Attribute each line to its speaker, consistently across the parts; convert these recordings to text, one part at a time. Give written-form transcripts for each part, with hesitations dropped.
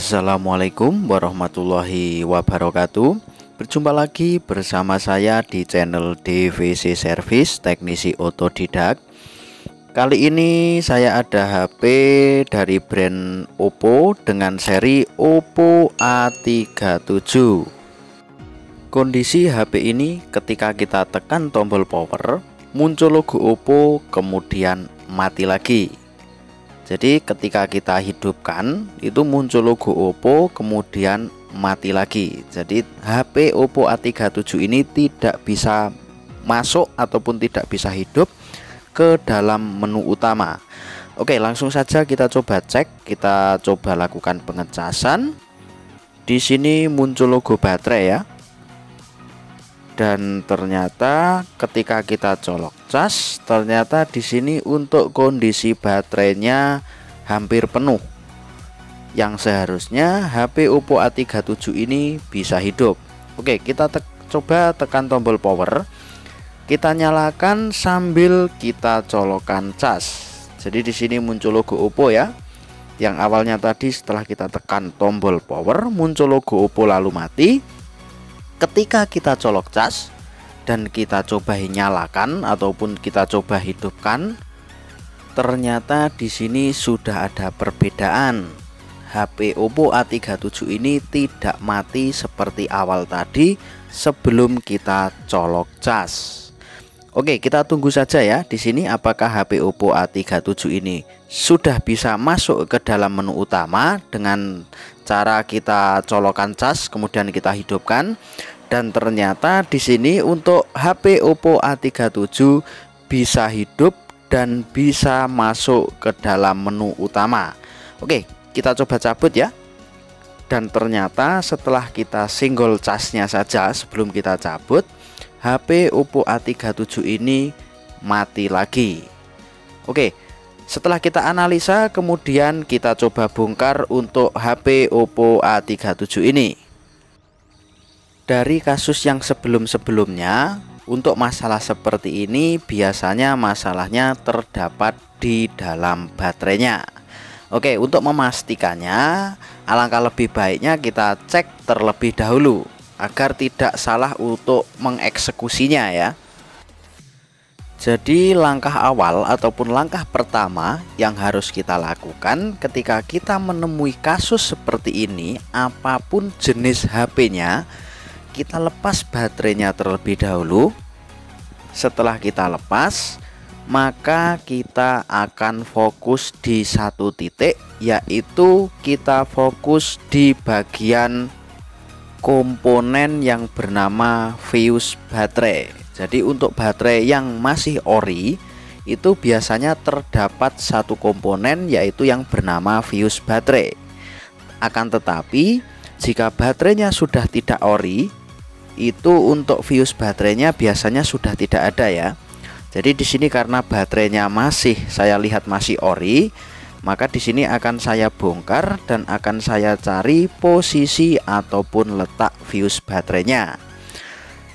Speaker 1: Assalamualaikum warahmatullahi wabarakatuh. Berjumpa lagi bersama saya di channel DVC Service Teknisi Otodidak. Kali ini saya ada HP dari brand Oppo dengan seri Oppo A37. Kondisi HP ini ketika kita tekan tombol power, muncul logo Oppo kemudian mati lagi. Jadi ketika kita hidupkan itu muncul logo Oppo kemudian mati lagi. Jadi HP Oppo A37 ini tidak bisa masuk ataupun tidak bisa hidup ke dalam menu utama. Oke, langsung saja kita coba cek. Kita coba lakukan pengecasan. Di sini muncul logo baterai ya. Dan ternyata ketika kita colok cas, ternyata di sini untuk kondisi baterainya hampir penuh. Yang seharusnya HP Oppo A37 ini bisa hidup. Oke, kita coba tekan tombol power. Kita nyalakan sambil kita colokkan cas. Jadi di sini muncul logo Oppo ya. Yang awalnya tadi setelah kita tekan tombol power muncul logo Oppo lalu mati. Ketika kita colok cas dan kita coba nyalakan ataupun kita coba hidupkan, ternyata di sini sudah ada perbedaan. HP Oppo A37 ini tidak mati seperti awal tadi sebelum kita colok cas. Oke, kita tunggu saja ya. Di sini apakah HP Oppo A37 ini sudah bisa masuk ke dalam menu utama dengan cara kita colokan cas kemudian kita hidupkan. Dan ternyata di sini untuk HP Oppo A37 bisa hidup dan bisa masuk ke dalam menu utama. Oke, kita coba cabut ya. Dan ternyata setelah kita single casnya saja sebelum kita cabut, HP Oppo A37 ini mati lagi. Oke, setelah kita analisa kemudian kita coba bongkar untuk HP Oppo A37 ini. Dari kasus yang sebelum-sebelumnya, untuk masalah seperti ini biasanya masalahnya terdapat di dalam baterainya. Oke, untuk memastikannya alangkah lebih baiknya kita cek terlebih dahulu agar tidak salah untuk mengeksekusinya ya. Jadi langkah awal ataupun langkah pertama yang harus kita lakukan ketika kita menemui kasus seperti ini, apapun jenis HP-nya, kita lepas baterainya terlebih dahulu. Setelah kita lepas, maka kita akan fokus di satu titik, yaitu kita fokus di bagian komponen yang bernama fuse baterai. Jadi untuk baterai yang masih ori itu biasanya terdapat satu komponen yaitu yang bernama fuse baterai. Akan tetapi jika baterainya sudah tidak ori, itu untuk fuse baterainya biasanya sudah tidak ada ya. Jadi di sini karena baterainya masih saya lihat masih ori, maka di sini akan saya bongkar dan akan saya cari posisi ataupun letak fuse baterainya.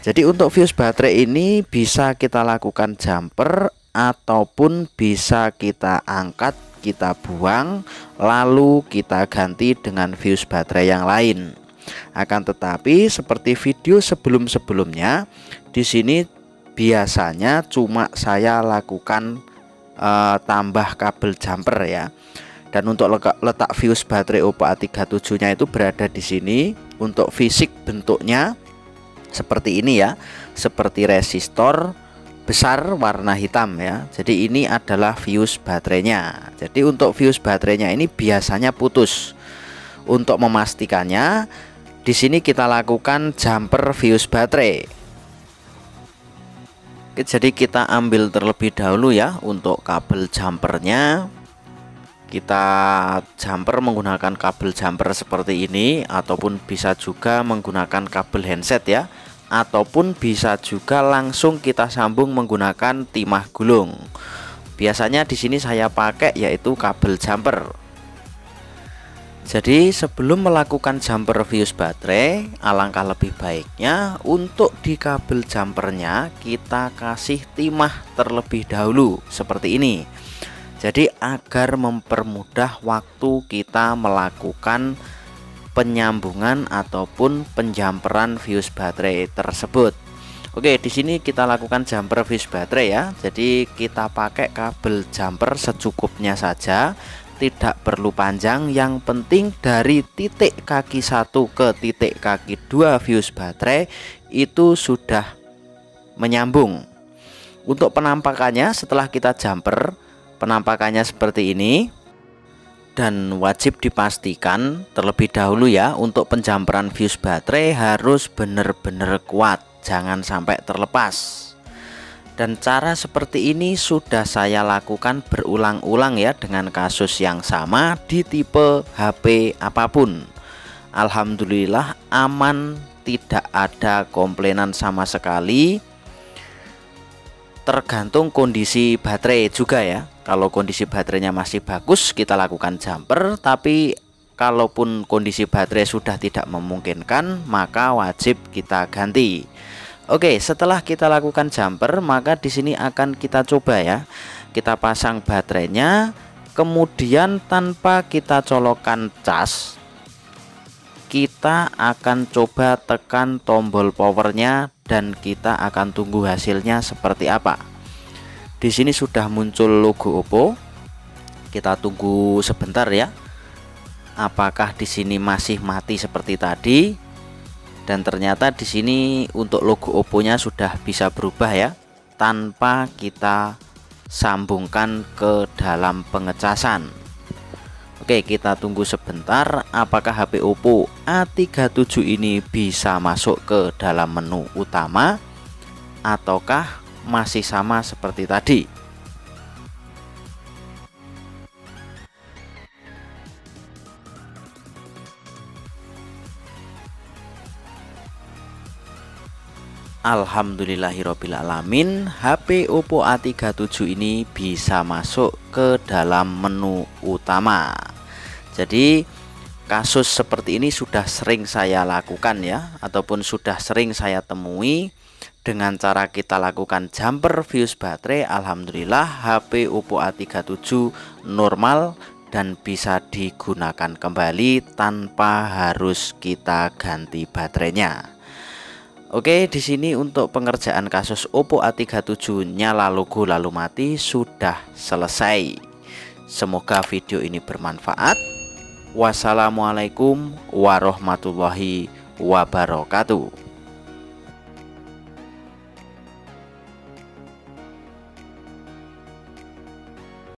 Speaker 1: Jadi untuk fuse baterai ini bisa kita lakukan jumper ataupun bisa kita angkat, kita buang, lalu kita ganti dengan fuse baterai yang lain. Akan tetapi seperti video sebelum-sebelumnya, di sini biasanya cuma saya lakukan tambah kabel jumper ya. Dan untuk letak fuse baterai Oppo A37-nya itu berada di sini. Untuk fisik bentuknya seperti ini ya, seperti resistor besar warna hitam ya. Jadi ini adalah fuse baterainya. Jadi untuk fuse baterainya ini biasanya putus. Untuk memastikannya, di sini kita lakukan jumper fuse baterai. Jadi kita ambil terlebih dahulu ya untuk kabel jumpernya. Kita jumper menggunakan kabel jumper seperti ini, ataupun bisa juga menggunakan kabel handset ya, ataupun bisa juga langsung kita sambung menggunakan timah gulung. Biasanya di sini saya pakai yaitu kabel jumper. Jadi sebelum melakukan jumper fuse baterai, alangkah lebih baiknya untuk di kabel jumpernya kita kasih timah terlebih dahulu seperti ini. Jadi agar mempermudah waktu kita melakukan penyambungan ataupun penjamperan fuse baterai tersebut. Oke, di sini kita lakukan jumper fuse baterai ya. Jadi kita pakai kabel jumper secukupnya saja, tidak perlu panjang. Yang penting dari titik kaki 1 ke titik kaki 2 fuse baterai itu sudah menyambung. Untuk penampakannya setelah kita jumper, penampakannya seperti ini. Dan wajib dipastikan terlebih dahulu ya, untuk penjamperan fuse baterai harus benar-benar kuat, jangan sampai terlepas. Dan cara seperti ini sudah saya lakukan berulang-ulang ya, dengan kasus yang sama di tipe HP apapun. Alhamdulillah aman, tidak ada komplainan sama sekali. Tergantung kondisi baterai juga ya. Kalau kondisi baterainya masih bagus, kita lakukan jumper. Tapi kalaupun kondisi baterai sudah tidak memungkinkan, maka wajib kita ganti. Oke, setelah kita lakukan jumper, maka di sini akan kita coba ya. Kita pasang baterainya, kemudian tanpa kita colokkan cas, kita akan coba tekan tombol powernya dan kita akan tunggu hasilnya seperti apa. Di sini sudah muncul logo Oppo. Kita tunggu sebentar ya. Apakah di sini masih mati seperti tadi? Dan ternyata di sini untuk logo Oppo-nya sudah bisa berubah ya, tanpa kita sambungkan ke dalam pengecasan. Oke, kita tunggu sebentar. Apakah HP Oppo A37 ini bisa masuk ke dalam menu utama ataukah masih sama seperti tadi? Alhamdulillahirobbilalamin, HP Oppo A37 ini bisa masuk ke dalam menu utama. Jadi kasus seperti ini sudah sering saya lakukan ya, ataupun sudah sering saya temui. Dengan cara kita lakukan jumper fuse baterai, alhamdulillah HP Oppo A37 normal dan bisa digunakan kembali tanpa harus kita ganti baterainya. Oke, di sini untuk pengerjaan kasus Oppo A37 nyala logo lalu mati sudah selesai. Semoga video ini bermanfaat. Wassalamualaikum warahmatullahi wabarakatuh.